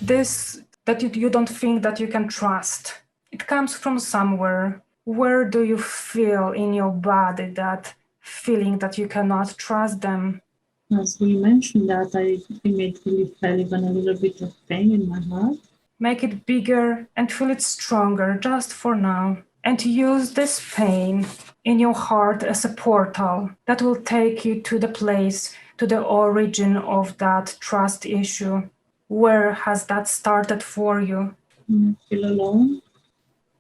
this that you don't think that you can trust? It comes from somewhere. Where do you feel in your body that feeling that you cannot trust them? As we mentioned that, I immediately felt even a little bit of pain in my heart. Make it bigger and feel it stronger just for now. And use this pain in your heart as a portal that will take you to the place, to the origin of that trust issue. Where has that started for you? I feel alone,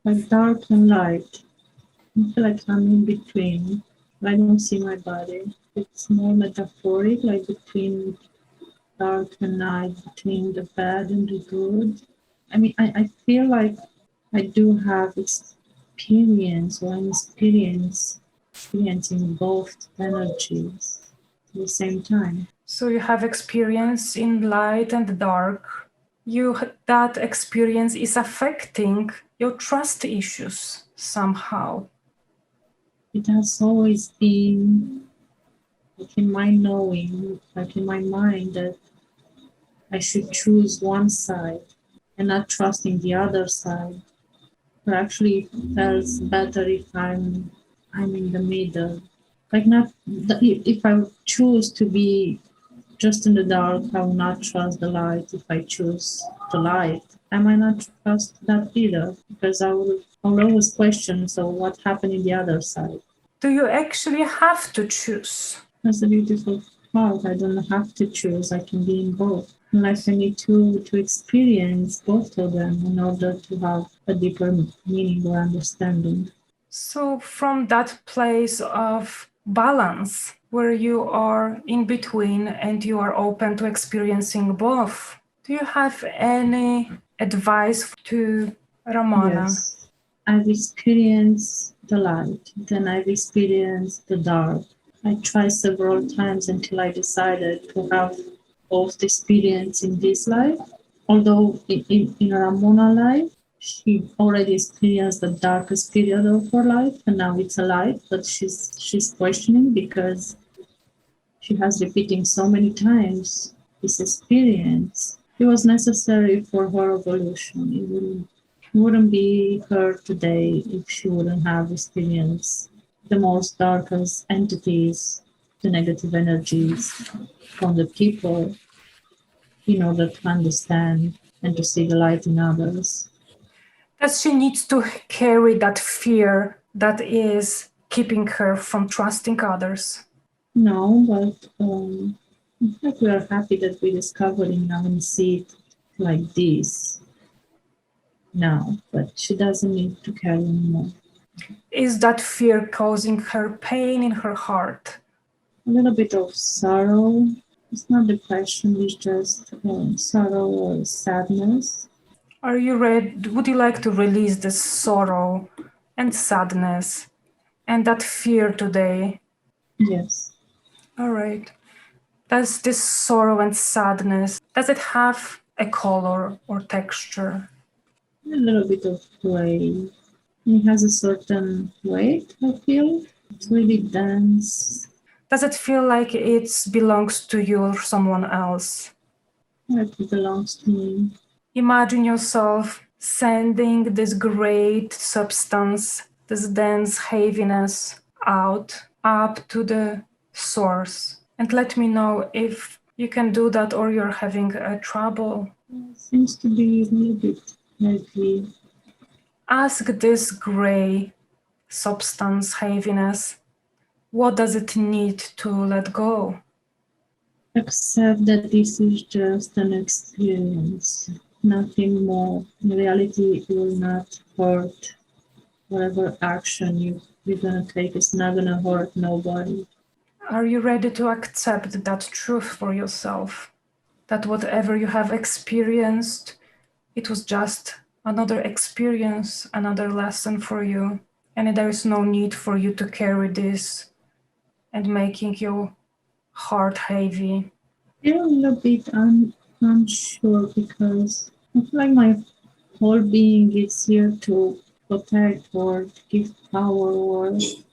like dark and light. I feel like I'm in between. I don't see my body. It's more metaphoric, like between dark and light, between the bad and the good. I mean, I feel like I do have experience, or I'm experiencing both energies at the same time. So you have experience in light and dark. That experience is affecting your trust issues somehow. It has always been like in my knowing, like in my mind, that I should choose one side and not trusting the other side. But actually, it feels better if I'm in the middle. Like not if I choose to be just in the dark, I will not trust the light. If I choose the light, I might not trust that either, because I will always question, so what happened in the other side? Do you actually have to choose? That's the beautiful part. I don't have to choose. I can be in both. Unless I need to experience both of them in order to have a deeper meaning or understanding. So from that place of balance, where you are in between and you are open to experiencing both, do you have any advice to Ramona? Yes. I've experienced the light, then I've experienced the dark. I tried several times until I decided to have both experience in this life. Although in Ramona life, she already experienced the darkest period of her life, and now it's a light, but she's questioning because she has repeating so many times this experience. It was necessary for her evolution. Wouldn't be her today if she wouldn't have experienced the most darkest entities, the negative energies from the people, in order to understand and to see the light in others. That she needs to carry that fear that is keeping her from trusting others. No, but in fact, we are happy that we discovered it now and see it like this now, but she doesn't need to carry anymore. Is that fear causing her pain in her heart? A little bit of sorrow. It's not depression, it's just sorrow or sadness. Are you ready? Would you like to release this sorrow and sadness and that fear today? Yes. All right. Does this sorrow and sadness, does it have a color or texture? A little bit of gray. It has a certain weight, I feel. It's really dense. Does it feel like it belongs to you or someone else? Like it belongs to me. Imagine yourself sending this great substance, this dense heaviness out, up to the source. And let me know if you can do that or you're having trouble. It seems to be a little bit heavy. Ask this gray substance, heaviness, what does it need to let go? Accept that this is just an experience, nothing more. In reality, it will not hurt. Whatever action you're going to take is not going to hurt nobody. Are you ready to accept that truth for yourself? That whatever you have experienced, it was just another experience, another lesson for you. And there is no need for you to carry this and making your heart heavy. I'm a little bit unsure because I feel like my whole being is here to protect or to give power or to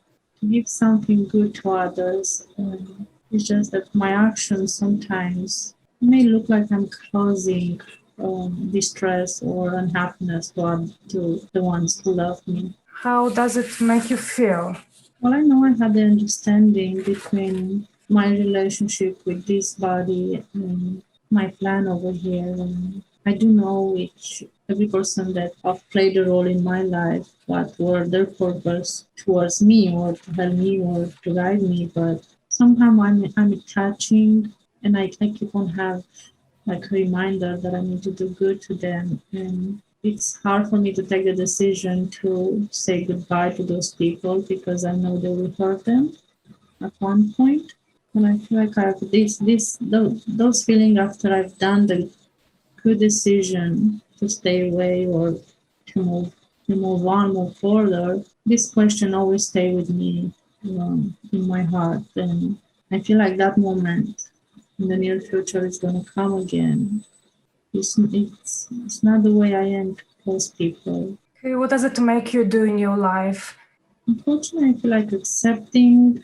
give something good to others. It's just that my actions sometimes may look like I'm closing distress or unhappiness to the ones who love me. How does it make you feel? Well, I know I had the understanding between my relationship with this body and my plan over here. And I do know which every person that have played a role in my life, what were their purpose towards me or to help me or to guide me. But somehow I'm attaching, and I keep on have like a reminder that I need to do good to them. And it's hard for me to take the decision to say goodbye to those people because I know they will hurt them at one point. And I feel like I have those feelings after I've done the good decision to stay away or to move on, move further. This question always stay with me, in my heart, and I feel like that moment in the near future is going to come again. It's not the way I am to close people. Okay, what does it make you do in your life? Unfortunately, I feel like accepting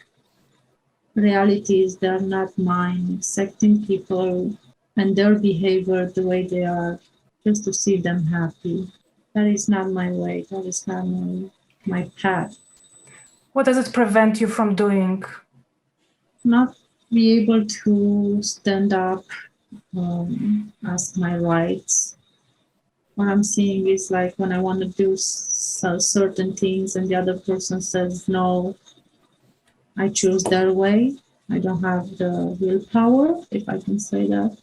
realities that are not mine, accepting people and their behavior the way they are, just to see them happy. That is not my way. That is not my path. What does it prevent you from doing? Not be able to stand up, ask my rights. What I'm seeing is like when I want to do certain things and the other person says no, I choose their way. I don't have the willpower, if I can say that.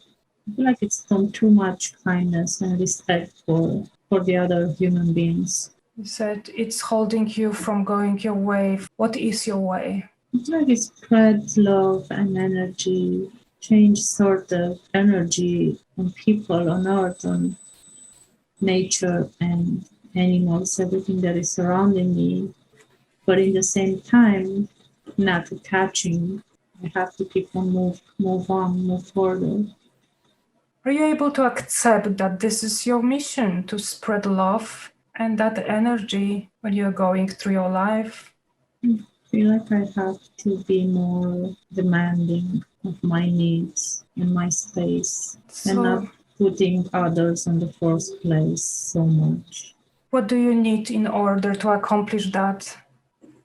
I feel like it's from too much kindness and respect for the other human beings. You said it's holding you from going your way. What is your way? I feel like it spreads love and energy, change sort of energy on people, on earth, on nature and animals, everything that is surrounding me. But in the same time, not attaching. I have to keep on move further. Are you able to accept that this is your mission, to spread love and that energy when you're going through your life? I feel like I have to be more demanding of my needs and my space and not putting others in the first place so much. What do you need in order to accomplish that?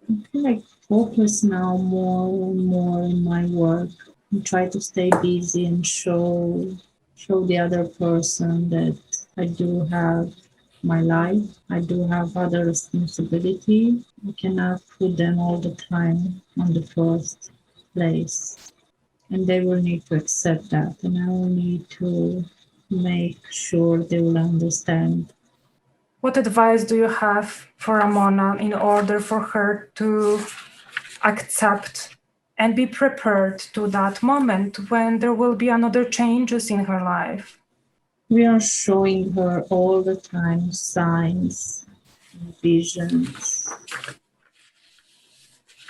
I feel like focus now more and more in my work and try to stay busy and show the other person that I do have my life. I do have other responsibility. I cannot put them all the time on the first place. And they will need to accept that. And I will need to make sure they will understand. What advice do you have for Ramona in order for her to accept and be prepared to that moment when there will be another changes in her life? We are showing her all the time signs, visions,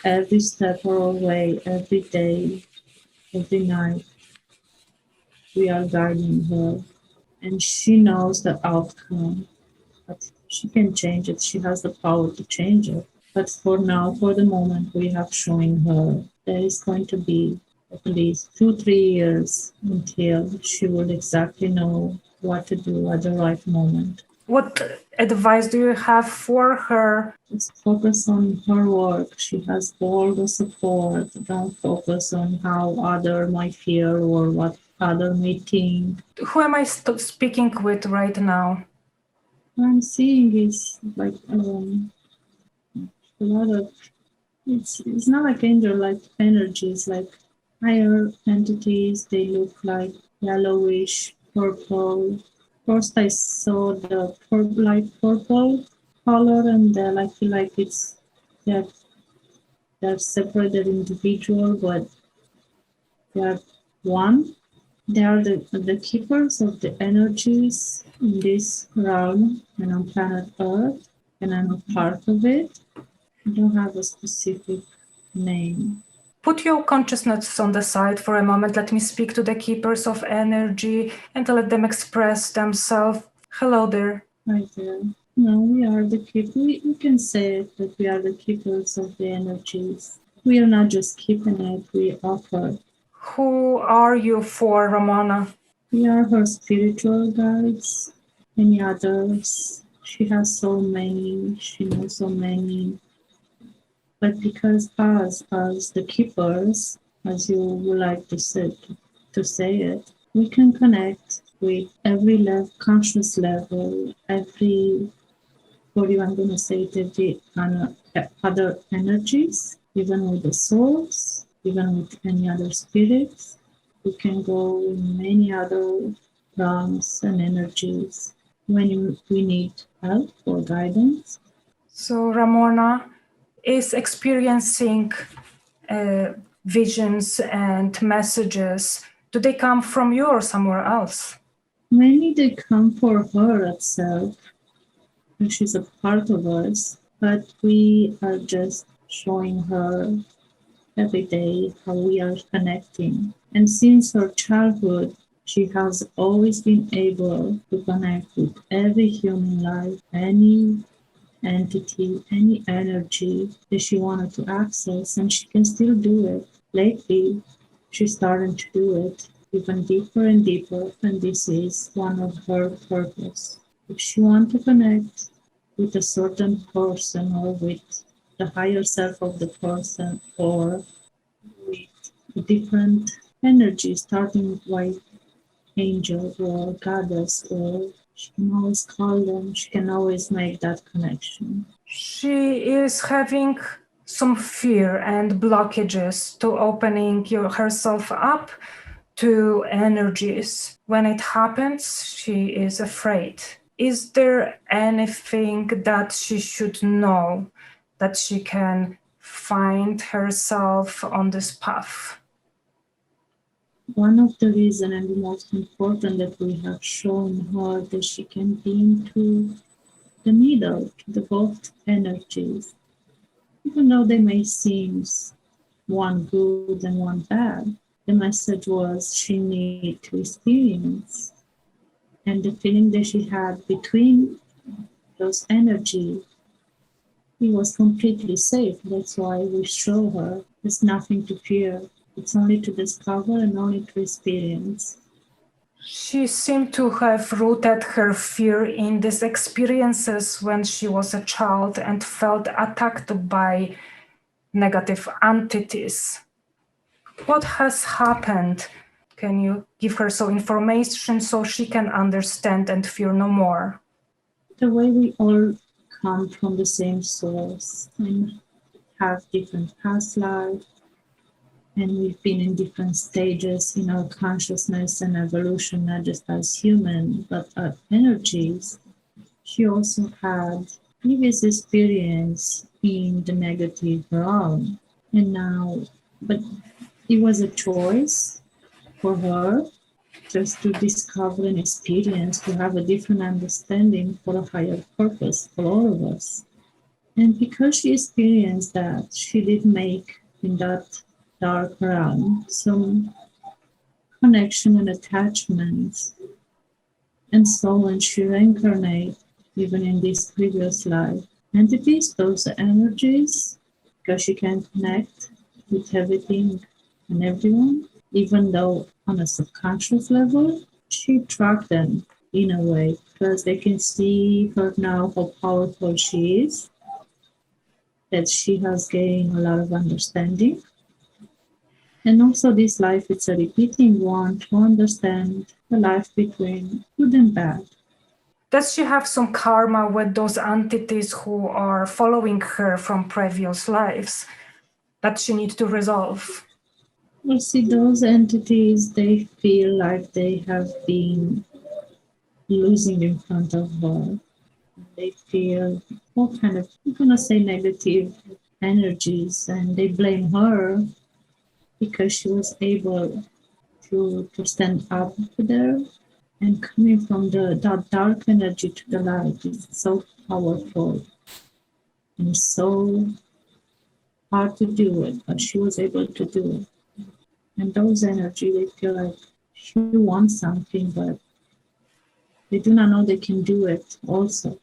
every step of our way, every day, every night. We are guiding her, and she knows the outcome, but she can change it. She has the power to change it. But for now, for the moment, we have showing her there is going to be at least 2-3 years until she will exactly know what to do at the right moment. What advice do you have for her? Just focus on her work. She has all the support. Don't focus on how other might feel or what other may think. Who am I speaking with right now? What I'm seeing is like a lot of it's not like angel like energies, like higher entities. They look like yellowish purple. First I saw the light purple color, and then I feel like it's they're, they're separated individual, but they're one. They are the keepers of the energies in this realm and on planet Earth, and I'm a part of it. I don't have a specific name. Put your consciousness on the side for a moment. Let me speak to the keepers of energy and let them express themselves. Hello there. Right there. No, we are the keepers. We can say it, that we are the keepers of the energies. We are not just keeping it, we offer. Who are you for, Ramona? We are her spiritual guides. Any others? She has so many, she knows so many. But because us, as the keepers, as you would like to say it, we can connect with every level, conscious level, every, what do I'm going to say, the other energies, even with the souls, even with any other spirits. We can go in many other realms and energies when we need help or guidance. So Ramona is experiencing visions and messages. Do they come from you or somewhere else? Mainly they come for her itself, and she's a part of us, but we are just showing her every day how we are connecting. And since her childhood, she has always been able to connect with every human life, any entity, any energy that she wanted to access, and she can still do it. Lately, she's starting to do it even deeper and deeper, and this is one of her purpose. If she wants to connect with a certain person or with the higher self of the person or with different energy, starting with angels or goddess, or she can always call them, she can always make that connection. She is having some fear and blockages to opening herself up to energies. When it happens, she is afraid. Is there anything that she should know that she can find herself on this path? One of the reasons and the most important that we have shown her that she can be into the middle, to the both energies, even though they may seem one good and one bad. The message was she needed to experience, and the feeling that she had between those energies, he was completely safe. That's why we show her there's nothing to fear. It's only to discover and only to experience. She seemed to have rooted her fear in these experiences when she was a child and felt attacked by negative entities. What has happened? Can you give her some information so she can understand and fear no more? The way we all come from the same source and have different past lives, and we've been in different stages in our consciousness and evolution, not just as human, but as energies. She also had previous experience in the negative realm, and now, but it was a choice for her just to discover and experience, to have a different understanding for a higher purpose for all of us. And because she experienced that, she did make in that dark realm some connection and attachments. And so when she reincarnated, even in this previous life, entities, those energies, because she can connect with everything and everyone, even though on a subconscious level, she tracked them in a way because they can see her now how powerful she is, that she has gained a lot of understanding. And also this life, it's a repeating one to understand the life between good and bad. Does she have some karma with those entities who are following her from previous lives that she needs to resolve? Well, see, those entities, they feel like they have been losing in front of her. They feel all kind of, I'm gonna say, negative energies, and they blame her because she was able to stand up there, and coming from that dark energy to the light is so powerful and so hard to do it, but she was able to do it. And those energy, they feel like she wants something, but they do not know they can do it also.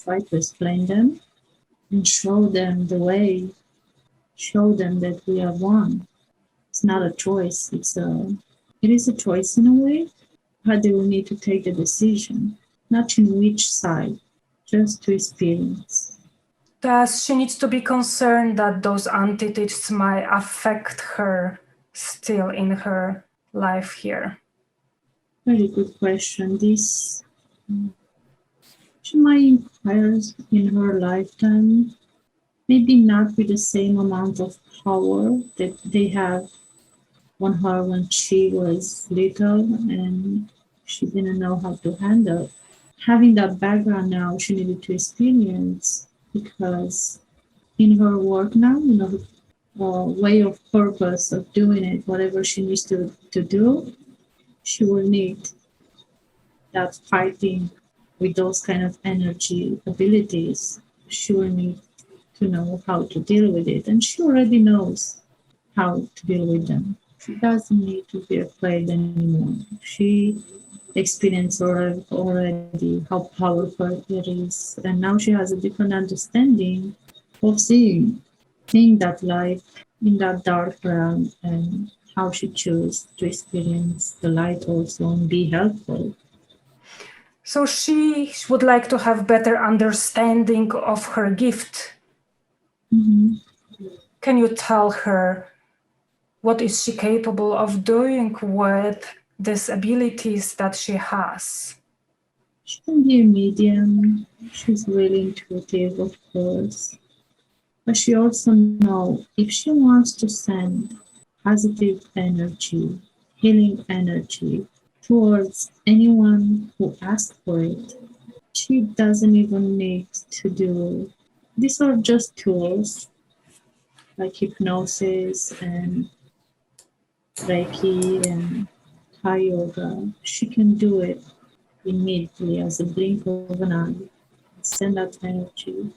Try to explain them and show them the way, show them that we are one. It's not a choice, it is a choice in a way, but they will need to take the decision, not in which side, just to experience. Does she need to be concerned that those entities might affect her still in her life here? Very good question. This she might inquire in her lifetime, maybe not with the same amount of power that they have on her when she was little and she didn't know how to handle. Having that background now, she needed to experience because in her work now, way of purpose of doing it, whatever she needs to do, she will need that fighting with those kind of energy abilities. She will need to know how to deal with it, and she already knows how to deal with them. She doesn't need to be afraid anymore. She experienced already how powerful it is, and now she has a different understanding of seeing that light in that dark realm and how she chooses to experience the light also and be helpful. So she would like to have better understanding of her gift. Mm-hmm. Can you tell her what is she capable of doing with these abilities that she has? She can be a medium. She's really intuitive, of course. But she also knows if she wants to send positive energy, healing energy towards anyone who asks for it, she doesn't even need to do. These are just tools like hypnosis and Reiki and Thai yoga. She can do it immediately as a blink of an eye. Send that energy.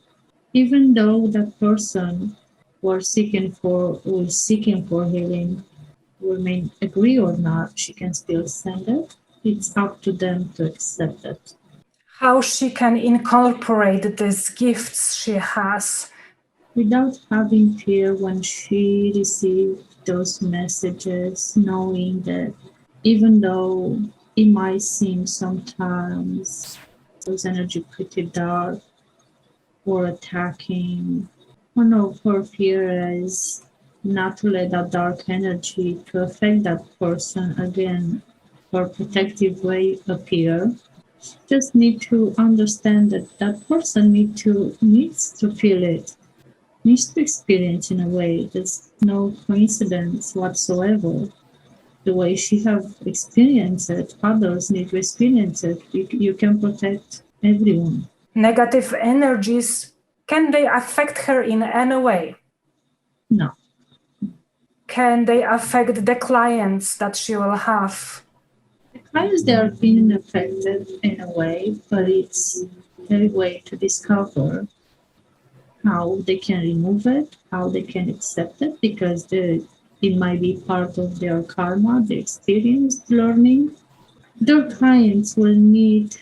Even though that person who is seeking for healing may agree or not, she can still send it. It's up to them to accept it. How she can incorporate these gifts she has Without having fear when she received those messages, knowing that even though it might seem sometimes those energy pretty dark or attacking, one of her fear is not to let that dark energy to affect that person again or protective way appear. Just need to understand that that person needs to feel it, needs to experience in a way. There's no coincidence whatsoever. The way she have experienced it, others need to experience it. You can protect everyone. negative energies, can they affect her in any way? No. Can they affect the clients that she will have? The clients, they are being affected in a way, but it's a way to discover how they can remove it, how they can accept it, because it might be part of their karma, the experience, learning. Their clients will need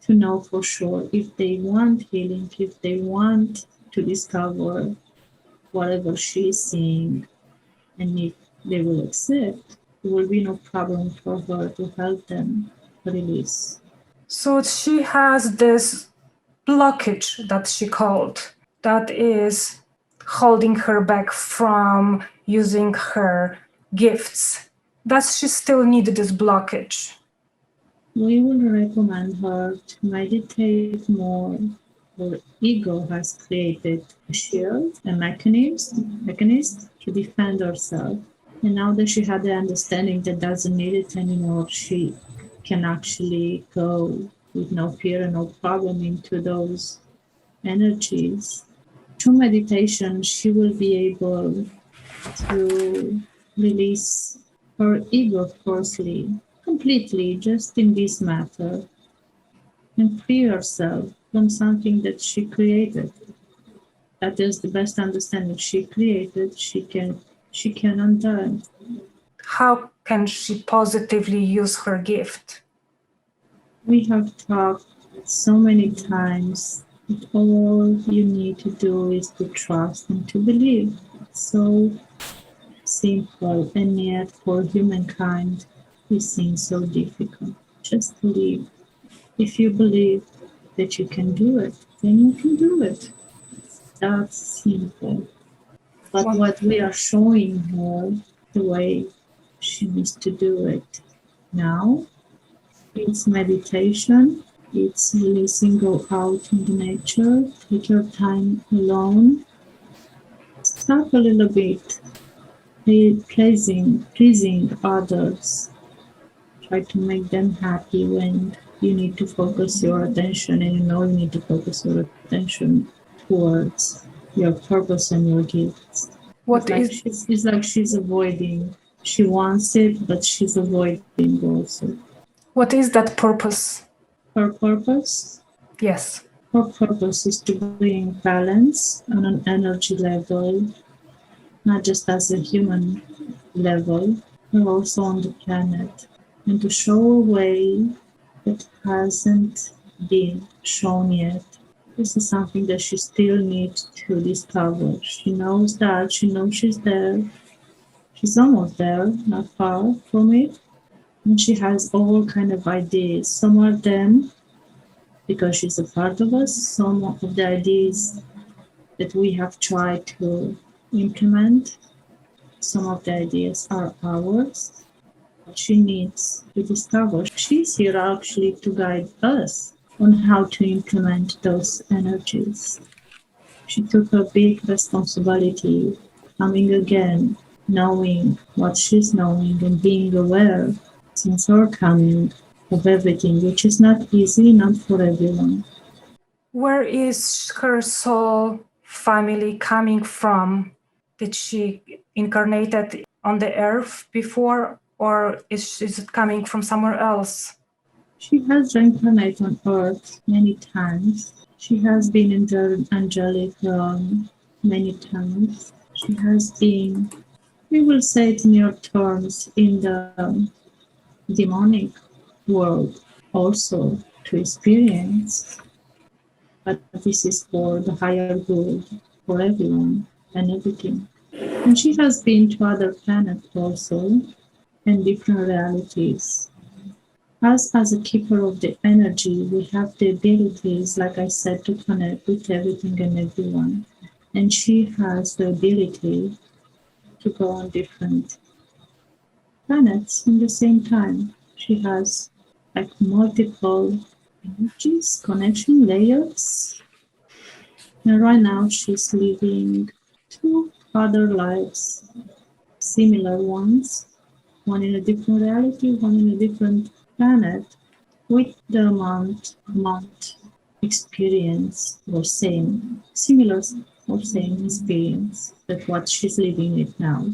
to know for sure if they want healing, if they want to discover whatever she's seeing, and if they will accept, there will be no problem for her to help them release. So she has this blockage that she called, that is holding her back from using her gifts. Does she still need this blockage? We will recommend her to meditate more. Her ego has created a shield, a mechanism to defend herself. And now that she had the understanding that doesn't need it anymore, she can actually go with no fear and no problem into those energies. Through meditation, she will be able to release her ego firstly, completely, just in this matter, and free herself from something that she created. That is the best understanding she created. She can undo. How can she positively use her gift? We have talked so many times that all you need to do is to trust and to believe. It's so simple, and yet for humankind This seems so difficult. Just believe. If you believe that you can do it, then you can do it. That's simple. But what we are showing her, the way she needs to do it now, it's meditation, it's releasing, go out in the nature, take your time alone, stop a little bit, pleasing others, try to make them happy when you need to focus your attention and you know you need to focus your attention towards your purpose and your gifts. It's like she's avoiding. She wants it, but she's avoiding also. What is that purpose? Her purpose? Yes. Her purpose is to bring balance on an energy level, not just as a human level, but also on the planet, and to show a way that hasn't been shown yet. This is something that she still needs to discover. She knows that, she knows she's there. She's almost there, not far from it. And she has all kind of ideas. Some of them, because she's a part of us, some of the ideas that we have tried to implement, some of the ideas are ours. She needs to discover. She's here actually to guide us on how to implement those energies. She took a big responsibility, coming again, knowing what she's knowing and being aware since her coming of everything, which is not easy, not for everyone. Where is her soul family coming from? Did she incarnated on the earth before, or is it coming from somewhere else? She has reincarnated on earth many times. She has been in the angelic realm many times. She has been, we will say it in your terms, in the demonic world also to experience. But this is for the higher good, for everyone and everything. And she has been to other planets also and different realities. Us as a keeper of the energy, we have the abilities, like I said, to connect with everything and everyone. And she has the ability to go on different planets in the same time. She has like multiple energies, connection layers. And right now she's living 2 other lives, similar ones, one in a different reality, one in a different planet, with the amount experience or same, similar or same experience that what she's living with now.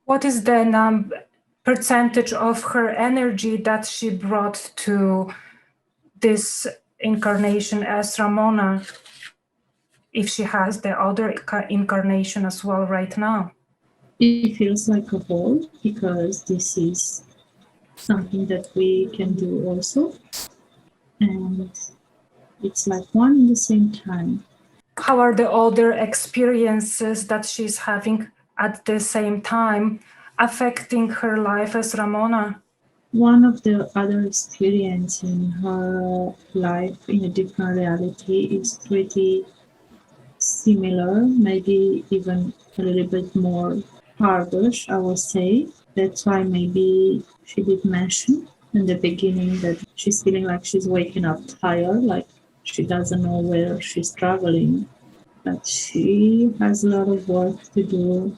What is the percentage of her energy that she brought to this incarnation as Ramona, if she has the other incarnation as well right now? It feels like a whole, because this is something that we can do also. And it's like one in the same time. How are the other experiences that she's having at the same time affecting her life as Ramona? One of the other experience in her life in a different reality is pretty similar, maybe even a little bit more hardish, I would say. That's why maybe she did mention in the beginning that she's feeling like she's waking up tired, like she doesn't know where she's traveling. But she has a lot of work to do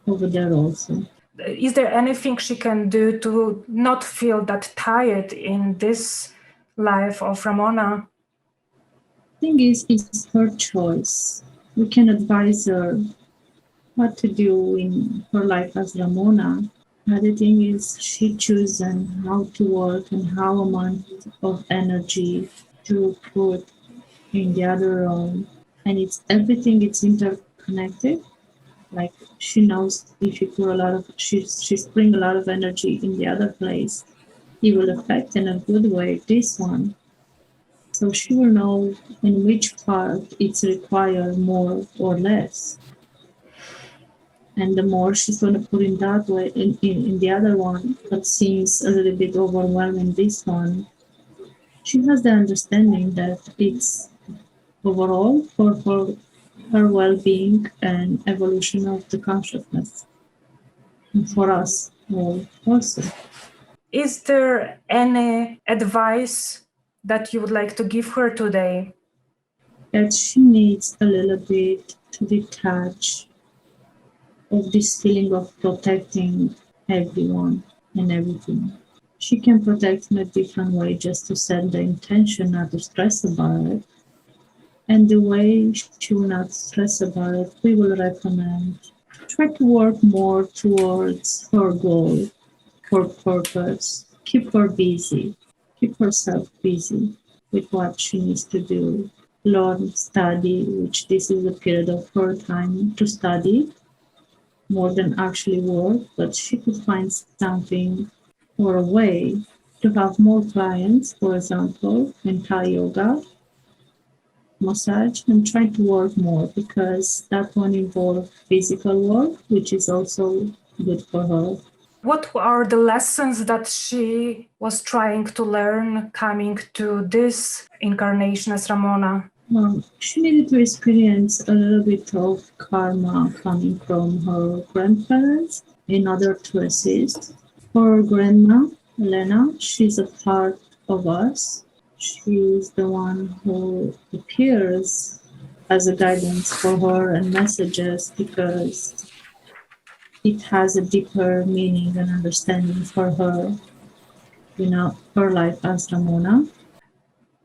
over there also. Is there anything she can do to not feel that tired in this life of Ramona? Thing is, it's her choice. We can advise her what to do in her life as Ramona. But the thing is, she chooses how to work and how amount of energy to put in the other realm. And it's everything, it's interconnected. Like she knows if you put a lot of, she's bring a lot of energy in the other place, it will affect in a good way this one. So she will know in which part it's required more or less. And the more she's going to put in that way, in the other one, that seems a little bit overwhelming, this one, she has the understanding that it's overall for her well-being and evolution of the consciousness. And for us all also. Is there any advice that you would like to give her today? That she needs a little bit to detach of this feeling of protecting everyone and everything. She can protect in a different way, just to set the intention not to stress about it. And the way she will not stress about it, we will recommend try to work more towards her goal, her purpose. Keep her busy. Keep herself busy with what she needs to do. Learn, study, which this is a period of her time to study more than actually work, but she could find something or a way to have more clients, for example, in Thai yoga, massage, and try to work more, because that one involves physical work, which is also good for her. What are the lessons that she was trying to learn coming to this incarnation as Ramona? She needed to experience a little bit of karma coming from her grandparents in order to assist. Her grandma, Elena, she's a part of us. She's the one who appears as a guidance for her and messages, because it has a deeper meaning and understanding for her, her life as Ramona.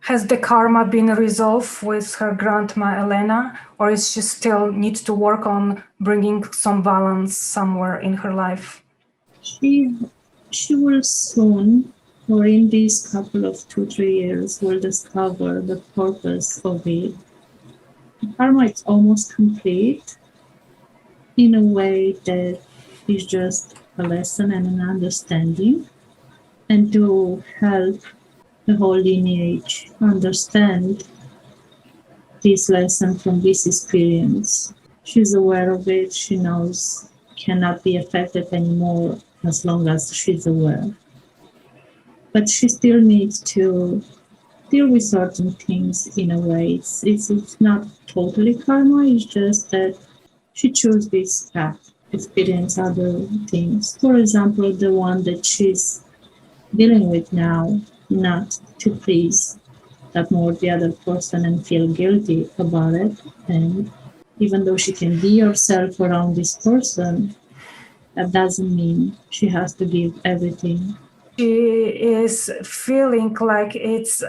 Has the karma been resolved with her grandma Elena, or is she still needs to work on bringing some balance somewhere in her life? She will soon, or in these couple of 2-3 years, will discover the purpose of it. The karma is almost complete in a way that is just a lesson and an understanding, and to help the whole lineage understand this lesson from this experience. She's aware of it, she knows cannot be affected anymore as long as she's aware. But she still needs to deal with certain things in a way. It's not totally karma, it's just that she chose this path, experience other things. For example, the one that she's dealing with now, not to please that more the other person and feel guilty about it. And even though she can be herself around this person, that doesn't mean she has to give everything. She is feeling like it's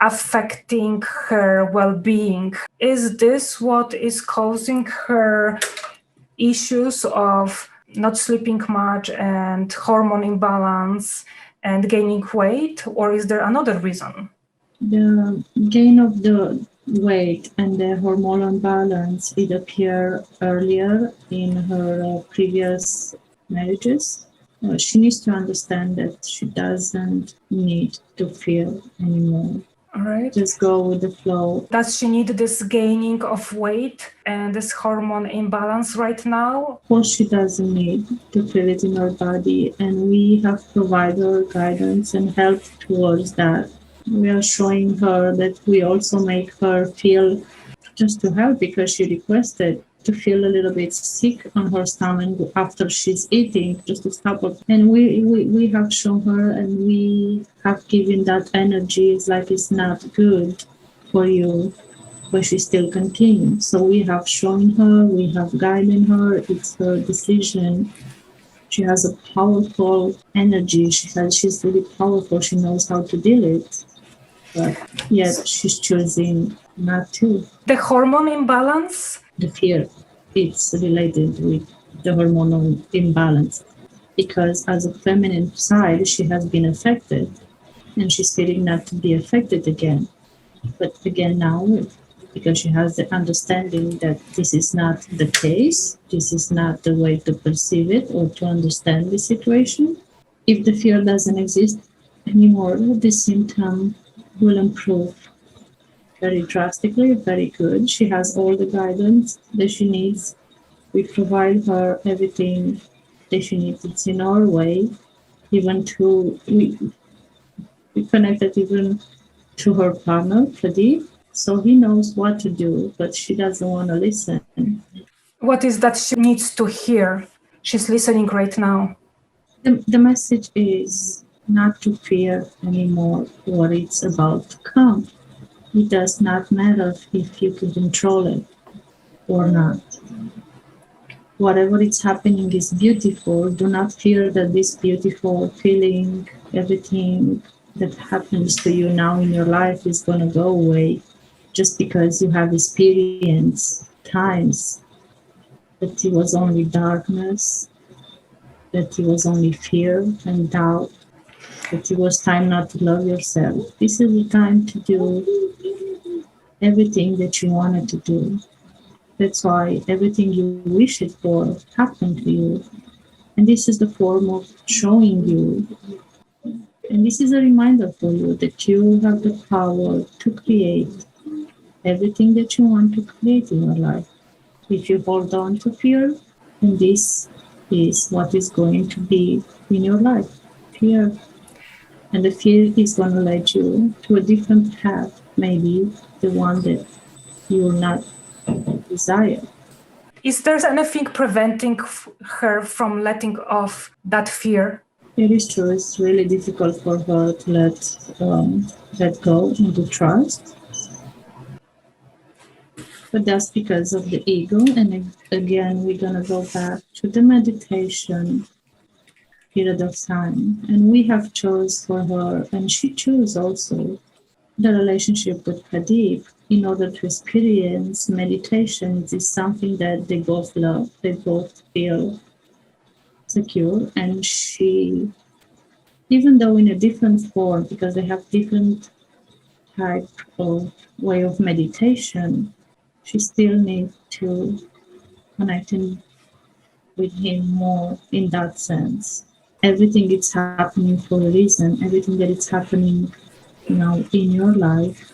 affecting her well-being. Is this what is causing her issues of not sleeping much and hormone imbalance and gaining weight, or is there another reason? The gain of the weight and the hormonal imbalance, it appeared earlier in her previous marriages. She needs to understand that she doesn't need to feel anymore. All right. Just go with the flow. Does she need this gaining of weight and this hormone imbalance right now? Of course, she doesn't need to feel it in her body, and we have provided her guidance and help towards that. We are showing her that we also make her feel, just to help, because she requested to feel a little bit sick on her stomach after she's eating, just to stop her. And we have shown her, and we have given that energy. It's like it's not good for you, but she still continues. So we have shown her, we have guided her. It's her decision. She has a powerful energy. She's really powerful. She knows how to deal it. But yet she's choosing not to. The hormone imbalance? The fear, it's related with the hormonal imbalance, because as a feminine side, she has been affected, and she's feeling not to be affected again. But again now, because she has the understanding that this is not the case, this is not the way to perceive it or to understand the situation. If the fear doesn't exist anymore, the symptom will improve very drastically, very good. She has all the guidance that she needs We provide her everything that she needs. It's in our way, even we connected even to her partner, Pradeep. So he knows what to do, but she doesn't want to listen. What is that she needs to hear? She's listening right now. The message is not to fear anymore what it's about to come. It does not matter if you can control it or not. Whatever is happening is beautiful. Do not fear that this beautiful feeling, everything that happens to you now in your life is going to go away just because you have experienced times that it was only darkness, that it was only fear and doubt, that it was time not to love yourself. This is the time to do everything that you wanted to do. That's why everything you wish it for happened to you. And this is the form of showing you. And this is a reminder for you that you have the power to create everything that you want to create in your life. If you hold on to fear, then this is what is going to be in your life, fear. And the fear is going to lead you to a different path, maybe the one that you will not desire. Is there anything preventing her from letting off that fear? It is true. It's really difficult for her to let go and to trust. But that's because of the ego. And again, we're going to go back to the meditation period of time. And we have chose for her, and she chose also the relationship with Pradeep in order to experience meditation. It is something that they both love, they both feel secure. And she, even though in a different form, because they have different type of way of meditation, she still needs to connect with him more in that sense. Everything is happening for a reason. Everything that is happening now in your life,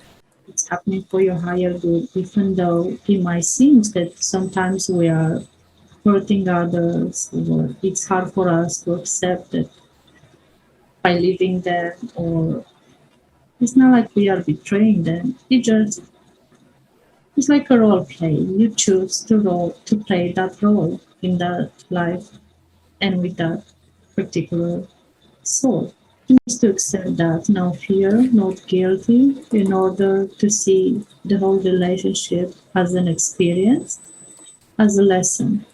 it's happening for your higher good, even though it might seem that sometimes we are hurting others, or it's hard for us to accept that by leaving them, or it's not like we are betraying them. It's like a role play. You choose to play that role in that life and with that particular soul. You need to accept that, no fear, not guilty, in order to see the whole relationship as an experience, as a lesson.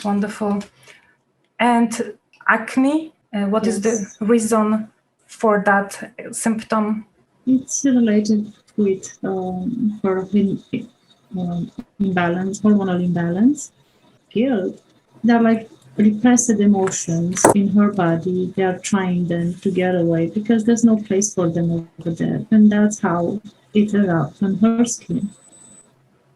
Wonderful. And acne, what is the Yes. reason for that symptom? It's related with imbalance, hormonal imbalance, guilt. They're like repressed emotions in her body. They are trying then to get away because there's no place for them over there. And that's how it erupts on her skin.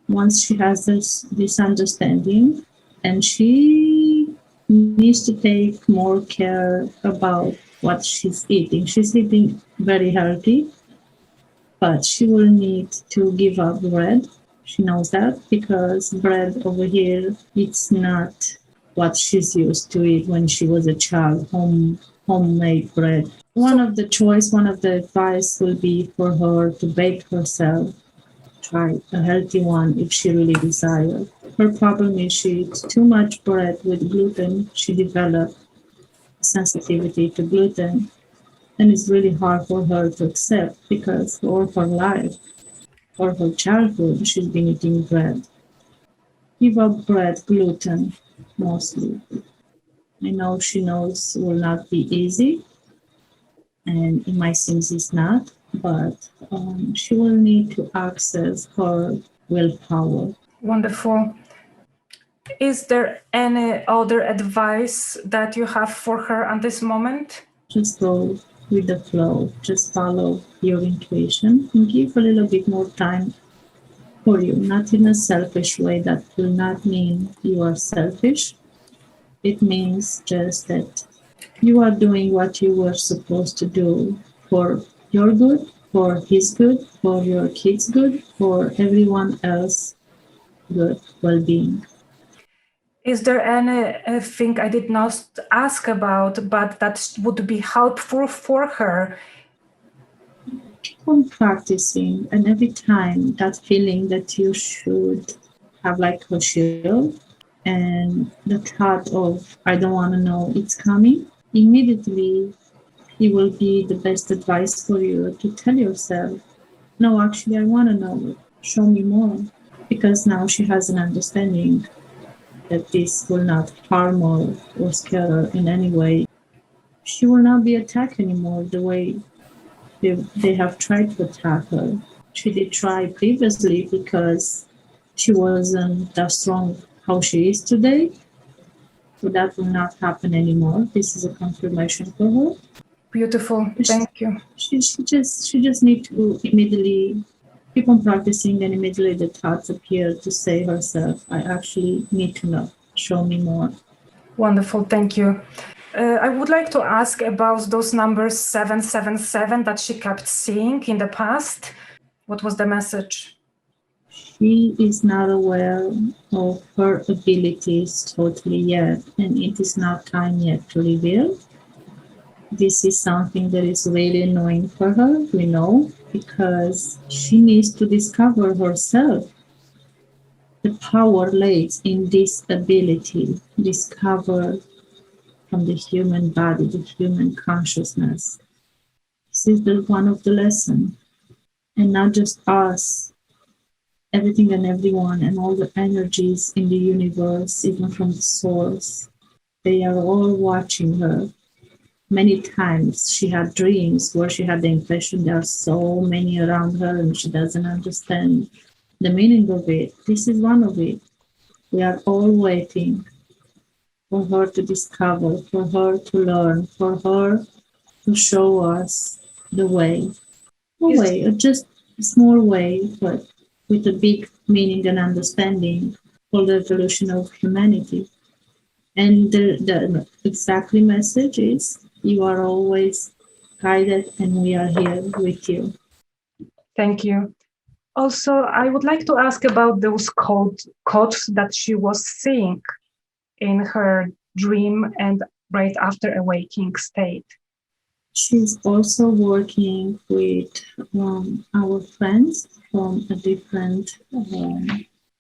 Once she has this understanding, and she needs to take more care about what she's eating. She's eating very healthy, but she will need to give up bread. She knows that because bread over here, it's not what she's used to eat when she was a child, homemade bread. One of the advice will be for her to bake herself, try a healthy one if she really desires. Her problem is she eats too much bread with gluten. She developed sensitivity to gluten, and it's really hard for her to accept because all her life, or her childhood, she's been eating bread. Give up bread, gluten, mostly. I know she knows will not be easy, and it might seem it's not, but she will need to access her willpower. Wonderful. Is there any other advice that you have for her at this moment? Just go with the flow. Just follow your intuition and give a little bit more time for you, not in a selfish way. That will not mean you are selfish. It means just that you are doing what you were supposed to do for your good, for his good, for your kids' good, for everyone else good well-being. Is there anything I did not ask about, but that would be helpful for her? Keep on practicing, and every time that feeling that you should have like a shield and the thought of I don't want to know it's coming, immediately it will be the best advice for you to tell yourself, no, actually, I want to know, show me more. Because now she has an understanding that this will not harm or scare her in any way. She will not be attacked anymore the way they have tried to attack her. She did try previously because she wasn't that strong how she is today. So that will not happen anymore. This is a confirmation for her. Beautiful. Thank you. She just need to immediately keep on practicing, and immediately the thoughts appear to say herself, I actually need to know. Show me more. Wonderful. Thank you. I would like to ask about those numbers 777 that she kept seeing in the past. What was the message? She is not aware of her abilities totally yet, and it is not time yet to reveal. This is something that is really annoying for her, we know, because she needs to discover herself. The power lays in this ability, discover from the human body, the human consciousness. This is one of the lessons. And not just us, everything and everyone and all the energies in the universe, even from the source, they are all watching her. Many times she had dreams where she had the impression there are so many around her and she doesn't understand the meaning of it. This is one of it. We are all waiting for her to discover, for her to learn, for her to show us the way. Just a small way, but with a big meaning and understanding for the evolution of humanity. And the exactly message is you are always guided and we are here with you. Thank you. Also, I would like to ask about those codes that she was seeing in her dream and right after awakening state. She's also working with our friends from a different,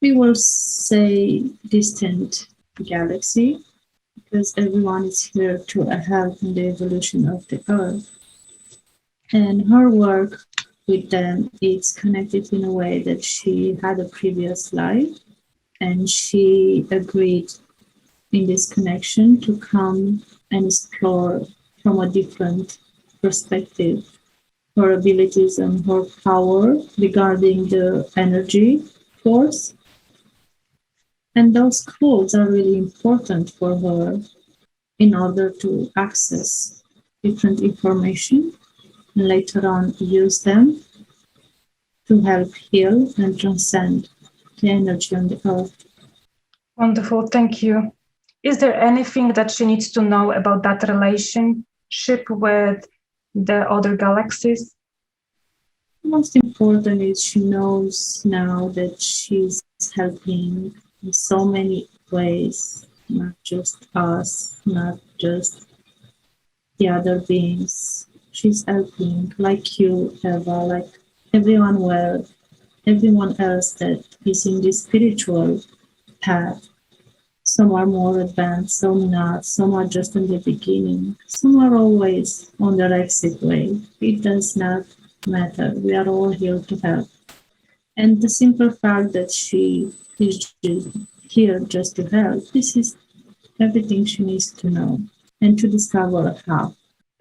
we will say, distant galaxy, because everyone is here to help in the evolution of the Earth. And her work with them is connected in a way that she had a previous life, and she agreed in this connection to come and explore from a different perspective her abilities and her power regarding the energy force. And those codes are really important for her in order to access different information and later on use them to help heal and transcend the energy on the earth. Wonderful, thank you. Is there anything that she needs to know about that relationship with the other galaxies? Most important is she knows now that she's helping in so many ways, not just us, not just the other beings. She's helping, like you, Eva, like everyone else that is in this spiritual path. Some are more advanced, some not, some are just in the beginning, some are always on their exit way. It does not matter. We are all here to help. And the simple fact that she is here just to help, this is everything she needs to know and to discover how.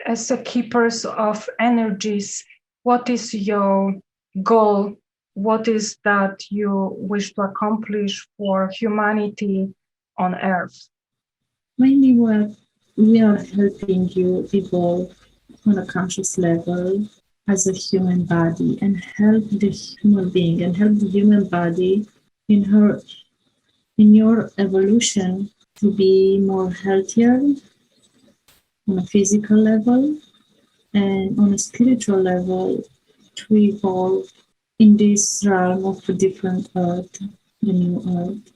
As a keepers of energies, what is your goal? What is that you wish to accomplish for humanity on Earth? Mainly we are helping you evolve on a conscious level as a human body and help the human being and help the human body in your evolution to be more healthier on a physical level and on a spiritual level to evolve in this realm of a different earth, the new earth.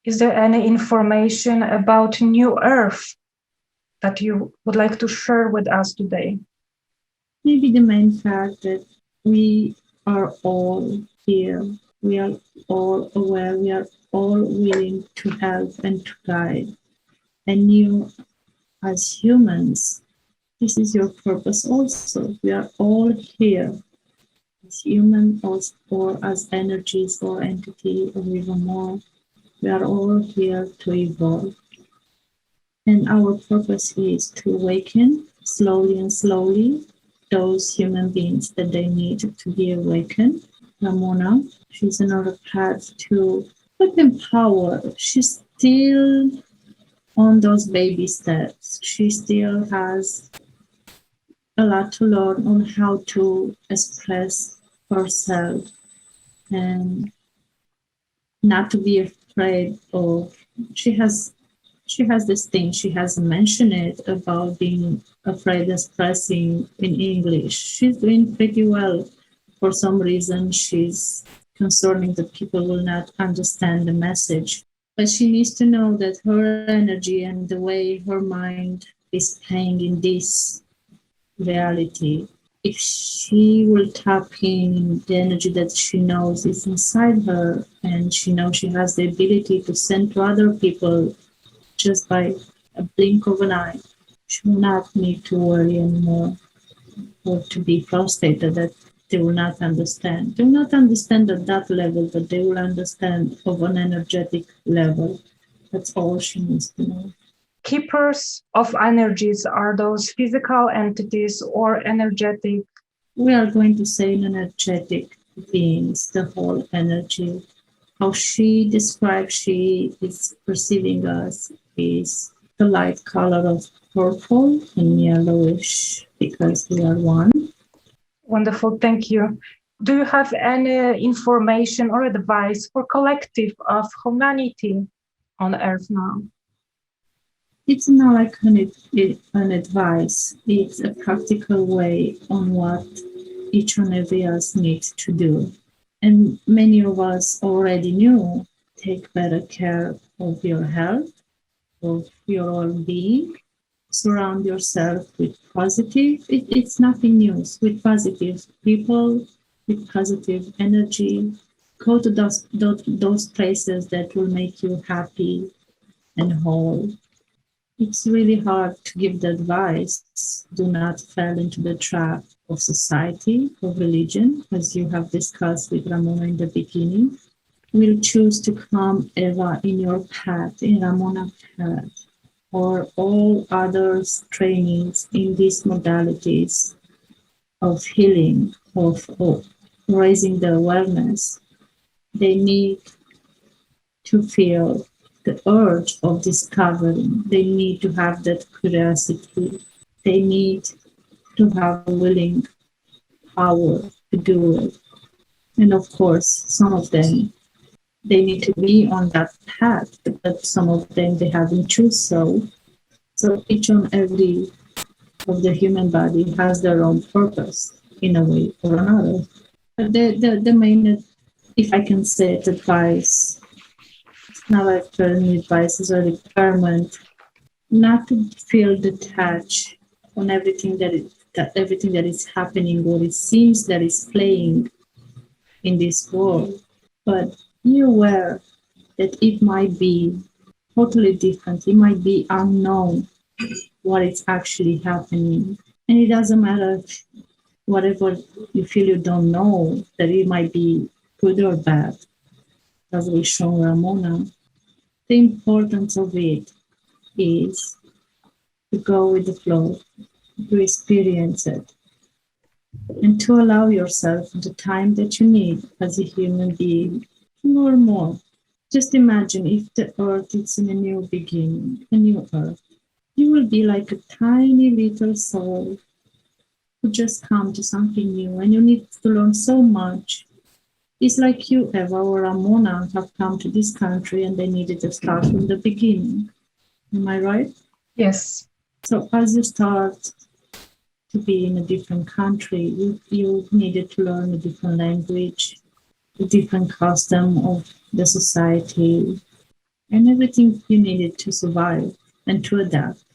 Is there any information about New Earth that you would like to share with us today? Maybe the main fact that we are all here. We are all aware. We are all willing to help and to guide. And you, as humans, this is your purpose also. We are all here as humans or as energies or entity or even more. We are all here to evolve. And our purpose is to awaken slowly and slowly those human beings that they need to be awakened. Ramona, she's on her path to empower. She's still on those baby steps. She still has a lot to learn on how to express herself and not to be afraid of. She has this thing, she hasn't mentioned it, about being afraid of expressing in English. She's doing pretty well. For some reason, she's concerning that people will not understand the message. But she needs to know that her energy and the way her mind is playing in this reality, if she will tap in the energy that she knows is inside her, and she knows she has the ability to send to other people just by a blink of an eye, she will not need to worry anymore or to be frustrated that they will not understand. They will not understand at that level, but they will understand of an energetic level. That's all she needs to know. Keepers of energies are those physical entities or energetic? We are going to say energetic beings, the whole energy. How she describes she is perceiving us is the light color of purple and yellowish, because we are one. Wonderful, thank you. Do you have any information or advice for collective of humanity on Earth now? It's not like an advice. It's a practical way on what each and every us needs to do. And many of us already knew, take better care of your health, of your well-being. Surround yourself with positive. It's nothing new. With positive people, with positive energy. Go to those places that will make you happy and whole. It's really hard to give the advice. Do not fall into the trap of society, of religion, as you have discussed with Ramona in the beginning. Will choose to come, Ewa, in your path, in Ramona's path, or all other trainings in these modalities of healing, of raising the awareness. They need to feel the urge of discovering. They need to have that curiosity. They need to have a willing power to do it. And of course, some of them, they need to be on that path, but some of them, they haven't choose so. So each and every of the human body has their own purpose in a way or another. But the main, if I can say it, advice, it's not like an advice, it's a requirement, not to feel detached on everything everything that is happening or it seems that is playing in this world, but be aware that it might be totally different. It might be unknown what is actually happening, and it doesn't matter if whatever you feel you don't know, that it might be good or bad, as we show Ramona. The importance of it is to go with the flow, to experience it, and to allow yourself the time that you need as a human being to learn more. Just imagine if the earth is in a new beginning, a new earth. You will be like a tiny little soul who just come to something new, and you need to learn so much. It's like you, Eva or Ramona, have come to this country and they needed to start from the beginning. Am I right? Yes. So as you start to be in a different country, you needed to learn a different language, a different custom of the society. and everything you needed to survive and to adapt.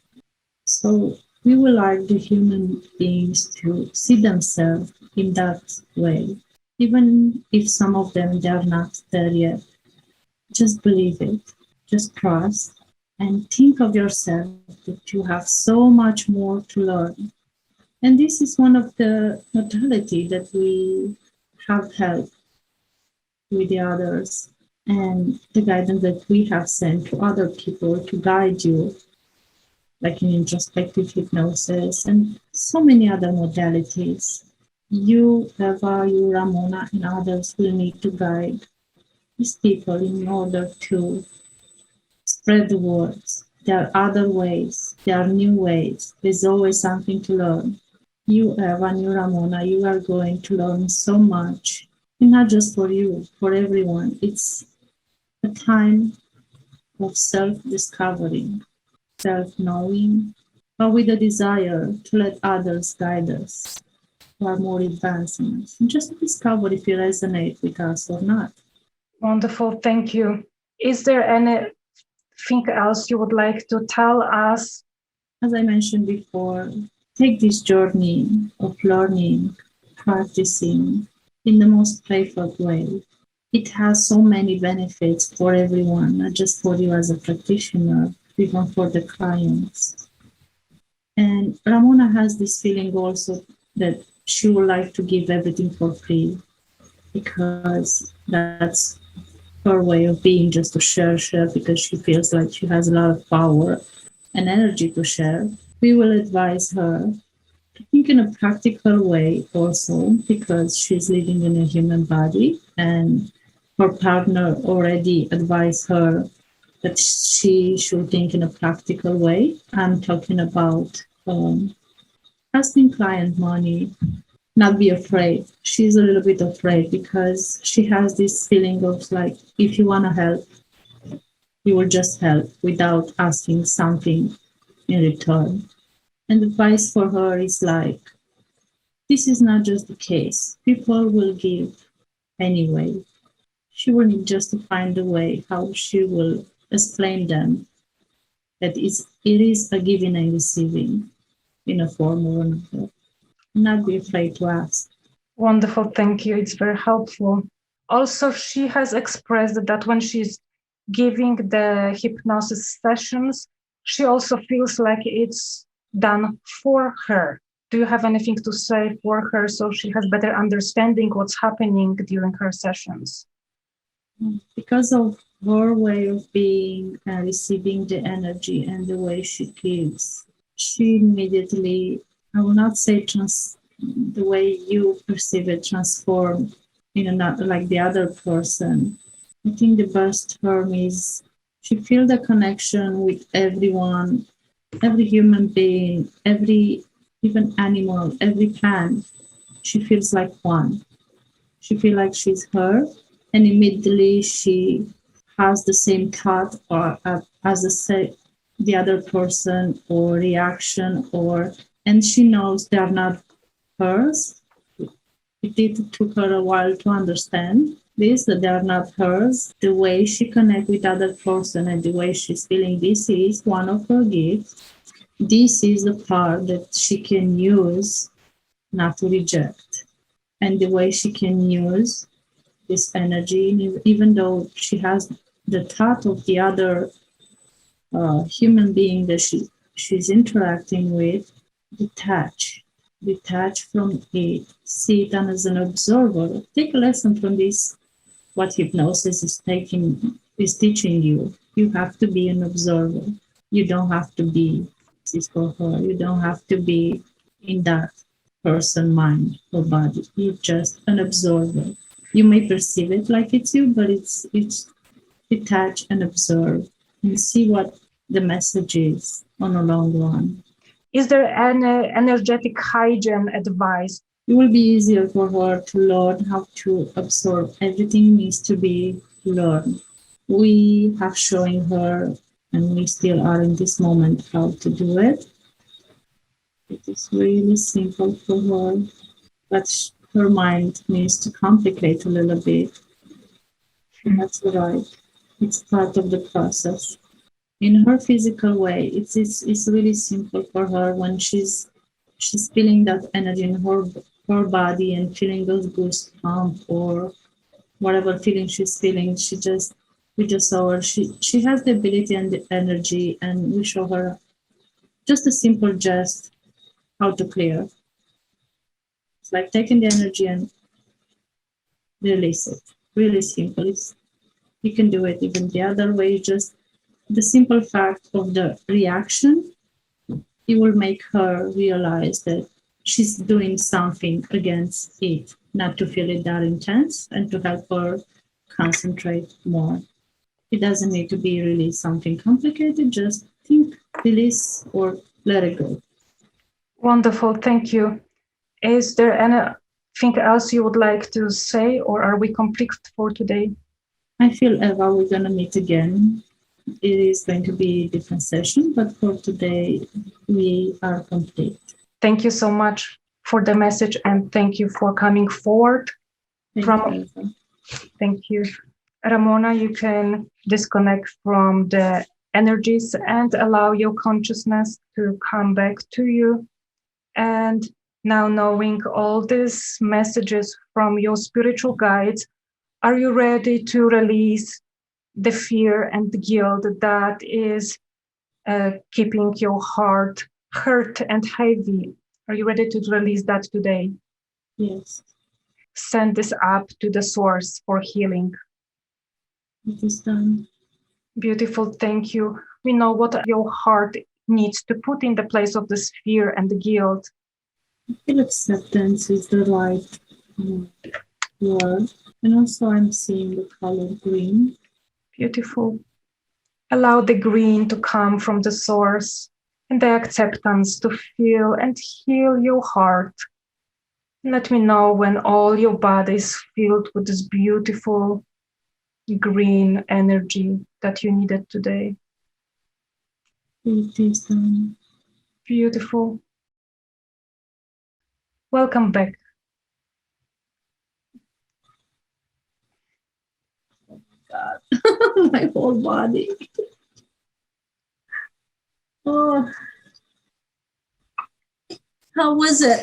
So we would like the human beings to see themselves in that way, even if some of them they are not there yet. Just believe it, just trust, and think of yourself that you have so much more to learn. And this is one of the modality that we have helped with the others and the guidance that we have sent to other people to guide you, like in introspective hypnosis and so many other modalities. You, Eva, you, Ramona, and others will need to guide these people in order to spread the words. There are other ways, there are new ways. There's always something to learn. You, Eva, and you, Ramona, you are going to learn so much. And not just for you, for everyone. It's a time of self discovery, self knowing, but with a desire to let others guide us who are more advanced in us. And just discover if you resonate with us or not. Wonderful. Thank you. Is there anything else you would like to tell us? As I mentioned before, take this journey of learning, practicing in the most playful way. It has so many benefits for everyone, not just for you as a practitioner, even for the clients. And Ramona has this feeling also that she would like to give everything for free because that's her way of being, just to share, because she feels like she has a lot of power and energy to share. We will advise her to think in a practical way also because she's living in a human body and her partner already advised her that she should think in a practical way. I'm talking about asking client money, not be afraid. She's a little bit afraid because she has this feeling of like, if you want to help, you will just help without asking something in return. And the advice for her is like, this is not just the case. People will give anyway. She will need just to find a way how she will explain them that it is a giving and receiving in a form or another. Not be afraid to ask. Wonderful. Thank you. It's very helpful. Also, she has expressed that when she's giving the hypnosis sessions, she also feels like it's done for her. Do you have anything to say for her so she has better understanding what's happening during her sessions? Because of her way of being and receiving the energy and the way she gives, she immediately, I will not say the way you perceive it transform not like the other person. I think the best term is she feel the connection with everyone, every human being, every even animal, every plant. She feels like one. She feels like she's her, and immediately she has the same thought or as the other person or reaction and she knows they are not hers. It took her a while to understand this, that they are not hers. The way she connect with other person and the way she's feeling, this is one of her gifts. This is the part that she can use, not to reject. And the way she can use this energy, even though she has the thought of the other human being that she's interacting with, detach from it, see it as an observer. Take a lesson from this, what hypnosis is teaching you. You have to be an observer. You don't have to be, this is for her, you don't have to be in that person mind or body. You're just an observer. You may perceive it like it's you, but it's detach and observe and see what the message is on a long run. Is there any energetic hygiene advice? It will be easier for her to learn how to absorb. Everything needs to be learned. We have shown her, and we still are in this moment, how to do it. It is really simple for her, but her mind needs to complicate a little bit. And that's right. It's part of the process. In her physical way, it's really simple for her when she's feeling that energy in her body and feeling those goosebumps or whatever feeling she's feeling. We just saw her. She has the ability and the energy, and we show her just a simple gest how to clear. It's like taking the energy and release it. Really simple. You can do it even the other way. Just the simple fact of the reaction, it will make her realize that she's doing something against it, not to feel it that intense, and to help her concentrate more. It doesn't need to be really something complicated. Just think, release, or let it go. Wonderful. Thank you. Is there anything else you would like to say, or are we complete for today? I feel, Eva, we're going to meet again. It is going to be a different session, but for today, we are complete. Thank you so much for the message, and thank you for coming forward. Thank you. Ramona, you can disconnect from the energies and allow your consciousness to come back to you. And now, knowing all these messages from your spiritual guides, are you ready to release the fear and the guilt that is keeping your heart hurt and heavy? Are you ready to release that today? Yes. Send this up to the source for healing. It is done. Beautiful. Thank you. We know what your heart needs to put in the place of this fear and the guilt. I feel acceptance is the right word. And also I'm seeing the color green. Beautiful. Allow the green to come from the source and the acceptance to feel and heal your heart. Let me know when all your body is filled with this beautiful green energy that you needed today. It is done. Beautiful. Welcome back. God, my whole body. Oh, how was it?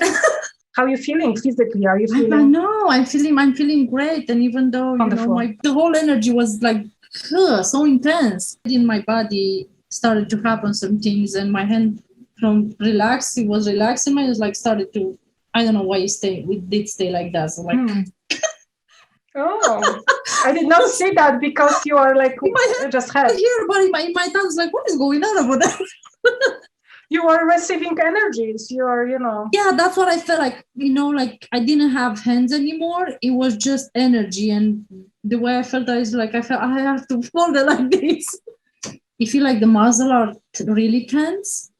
How are you feeling physically? Are you feeling? I know. I'm feeling great. And even though the whole energy was like so intense in my body, started to happen some things, and my hand from relaxing was relaxing. Mine was like started to. I don't know why we did stay like that. So like. Oh, I did not see that because you are like just had here, but in my tongue's like, what is going on over there? You are receiving energies. You are, Yeah, that's what I felt like. Like I didn't have hands anymore. It was just energy, and the way I felt is like I felt I have to hold it like this. You feel like the muscles are really tense,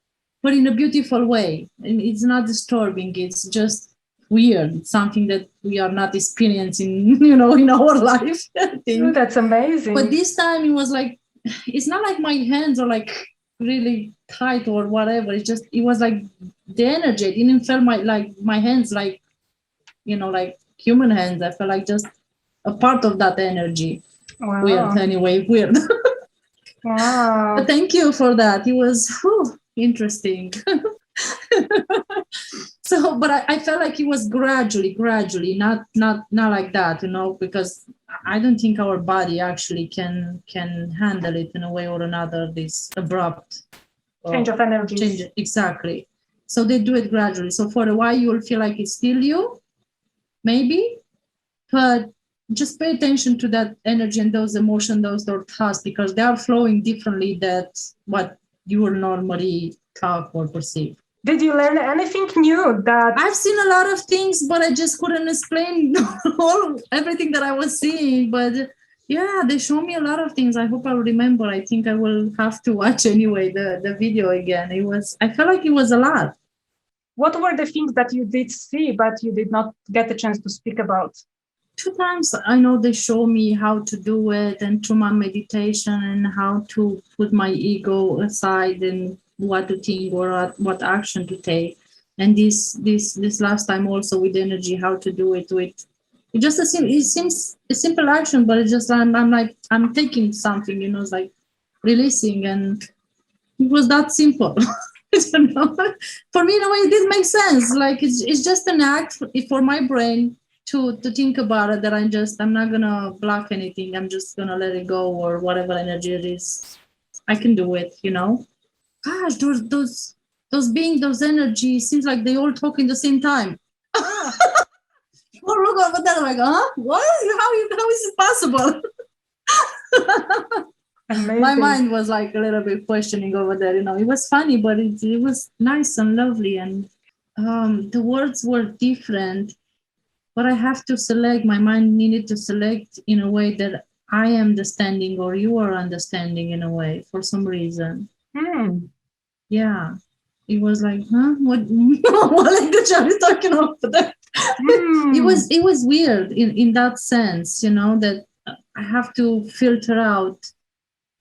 but in a beautiful way, and it's not disturbing. It's just weird. It's something that we are not experiencing, in our life. That's amazing. But this time it was like, it's not like my hands are like really tight or whatever. It was like the energy. It didn't feel my hands like, like human hands. I felt like just a part of that energy. Wow. Weird. Anyway, weird. Wow. But thank you for that. It was interesting. So, but I felt like it was gradually, not like that, because I don't think our body actually can handle it in a way or another, this abrupt change of energy. Exactly. So they do it gradually. So for a while you will feel like it's still you, maybe, but just pay attention to that energy and those emotions, those thoughts, because they are flowing differently than what you will normally talk or perceive. Did you learn anything new? That I've seen a lot of things, but I just couldn't explain everything that I was seeing. But yeah, they show me a lot of things. I hope I'll remember. I think I will have to watch anyway the video again. I felt like it was a lot. What were the things that you did see, but you did not get a chance to speak about? 2 times I know they show me how to do it, and through my meditation, and how to put my ego aside and what to think or what action to take. And this last time also with energy, how to do it with It seems a simple action, but it's just I'm taking something, it's like releasing, and it was that simple. I don't know. For me, in a way, it did make sense. Like it's just an act for my brain to think about it. That I'm not gonna block anything. I'm just gonna let it go, or whatever energy it is. I can do it. Gosh, those beings, those energies, seems like they all talk in the same time. Oh, look over there! I'm like, huh? What? How is it possible? My mind was like a little bit questioning over there. It was funny, but it was nice and lovely, and the words were different. But I have to select. My mind needed to select in a way that I am understanding, or you are understanding in a way, for some reason. Yeah. It was like, huh? What language are you talking about there? It was weird in that sense, that I have to filter out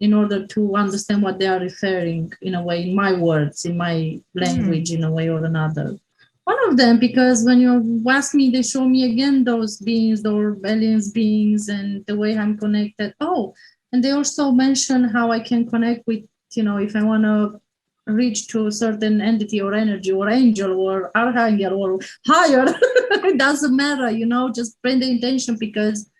in order to understand what they are referring, in a way, in my words, in my language, in a way or another. One of them, because when you ask me, they show me again those beings, those aliens beings, and the way I'm connected. Oh, and they also mention how I can connect with, if I want to reach to a certain entity or energy or angel or archangel or higher. It doesn't matter, just bring the intention, because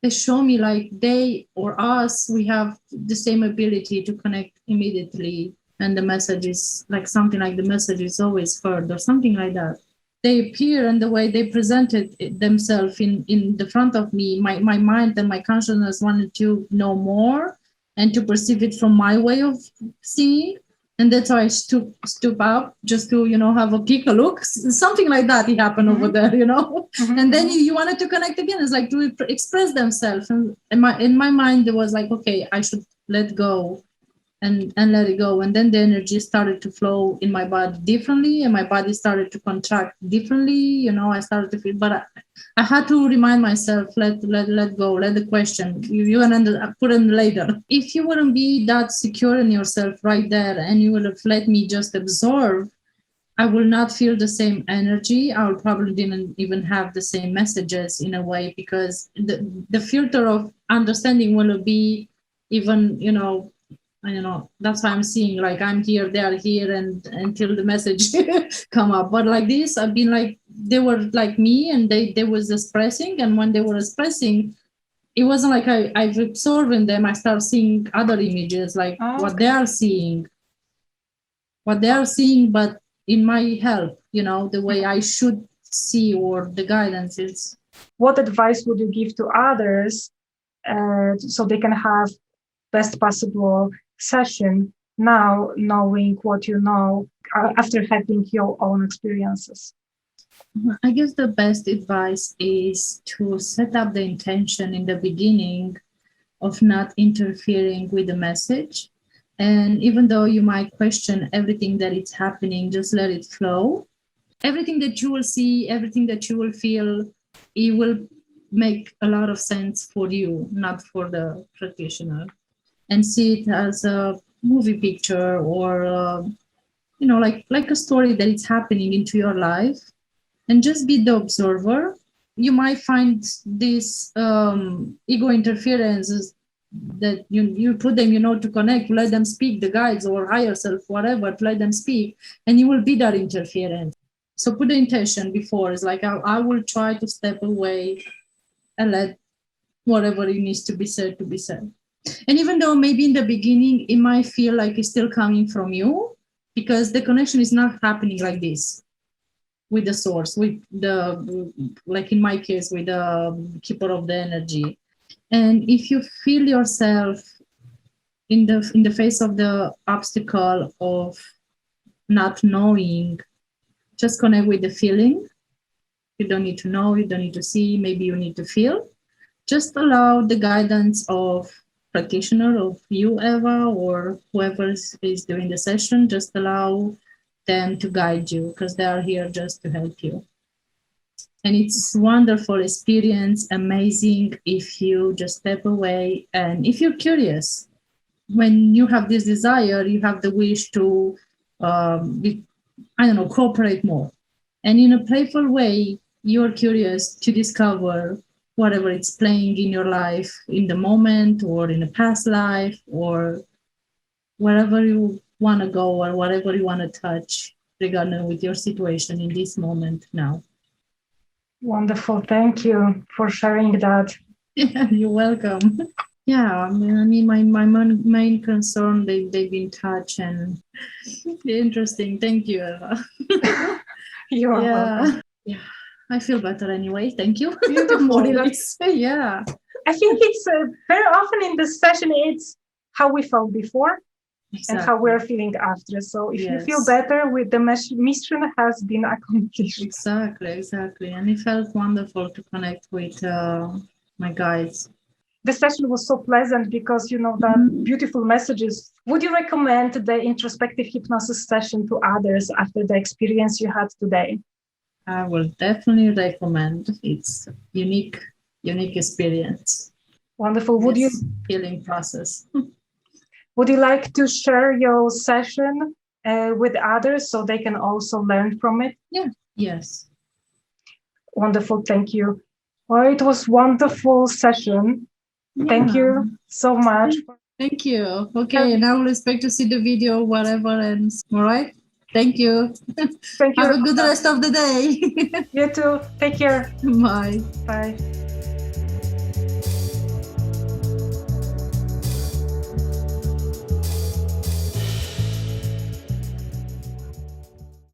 they show me like they or us, we have the same ability to connect immediately. And the message is like something like the message is always heard or something like that. They appear, and the way they presented themselves in the front of me, my mind and my consciousness wanted to know more and to perceive it from my way of seeing. And that's why I stoop up just to, have a peek, a look, something like that. It happened over there, And then you wanted to connect again. It's like to express themselves. And in my mind, it was like, okay, I should let go and let it go. And then the energy started to flow in my body differently, and my body started to contract differently. I started to feel, but I had to remind myself, let go, let the question, you can put it later. If you wouldn't be that secure in yourself right there, and you would have let me just absorb, I will not feel the same energy. I will probably didn't even have the same messages in a way, because the filter of understanding will be even, I don't know. That's why I'm seeing like I'm here, they are here, and until the message come up. But like this, I've been like they were like me, and they was expressing, and when they were expressing, it wasn't like I've absorbed in them. I start seeing other images, like what they are seeing, but in my help, the way I should see, or the guidance is. What advice would you give to others so they can have best possible session now, knowing what you know after having your own experiences? I guess the best advice is to set up the intention in the beginning of not interfering with the message. And even though you might question everything that is happening, just let it flow. Everything that you will see, everything that you will feel, it will make a lot of sense for you, not for the practitioner. And see it as a movie picture, or like a story that is happening into your life, and just be the observer. You might find these ego interferences that you put them, to connect, let them speak, the guides or higher self, whatever, let them speak, and you will be that interference. So put the intention before. It's like I will try to step away and let whatever it needs to be said to be said. And even though maybe in the beginning it might feel like it's still coming from you, because the connection is not happening like this with the source, with the, like in my case, with the keeper of the energy. And if you feel yourself in the face of the obstacle of not knowing, just connect with the feeling. You don't need to know, you don't need to see, maybe you need to feel. Just allow the guidance of practitioner, of you, Eva, or whoever is doing the session, just allow them to guide you, because they are here just to help you. And it's wonderful experience, amazing if you just step away, and if you're curious. When you have this desire, you have the wish to cooperate more. And in a playful way, you're curious to discover whatever it's playing in your life in the moment or in a past life or wherever you want to go or whatever you want to touch regarding with your situation in this moment now. Wonderful. Thank you for sharing that. Yeah, you're welcome. Yeah, I mean, my main concern, they've been touched and interesting. Thank you, Eva. You're welcome. Yeah, I feel better anyway. Thank you. Beautiful. Yeah. I think it's very often in this session, it's how we felt before and how we're feeling after. So if you feel better, with the mission has been accomplished. Exactly. And it felt wonderful to connect with my guides. The session was so pleasant because, the beautiful messages. Would you recommend the introspective hypnosis session to others after the experience you had today? I will definitely recommend. It's unique experience. Wonderful. Would you healing process? Would you like to share your session with others so they can also learn from it? Yeah. Yes. Wonderful. Thank you. Well, it was wonderful session. Yeah. Thank you so much. Thank you. Okay, and I will expect to see the video, whatever, and all right. Thank you. Thank you. Have a good rest of the day. You too. Take care. Bye. Bye.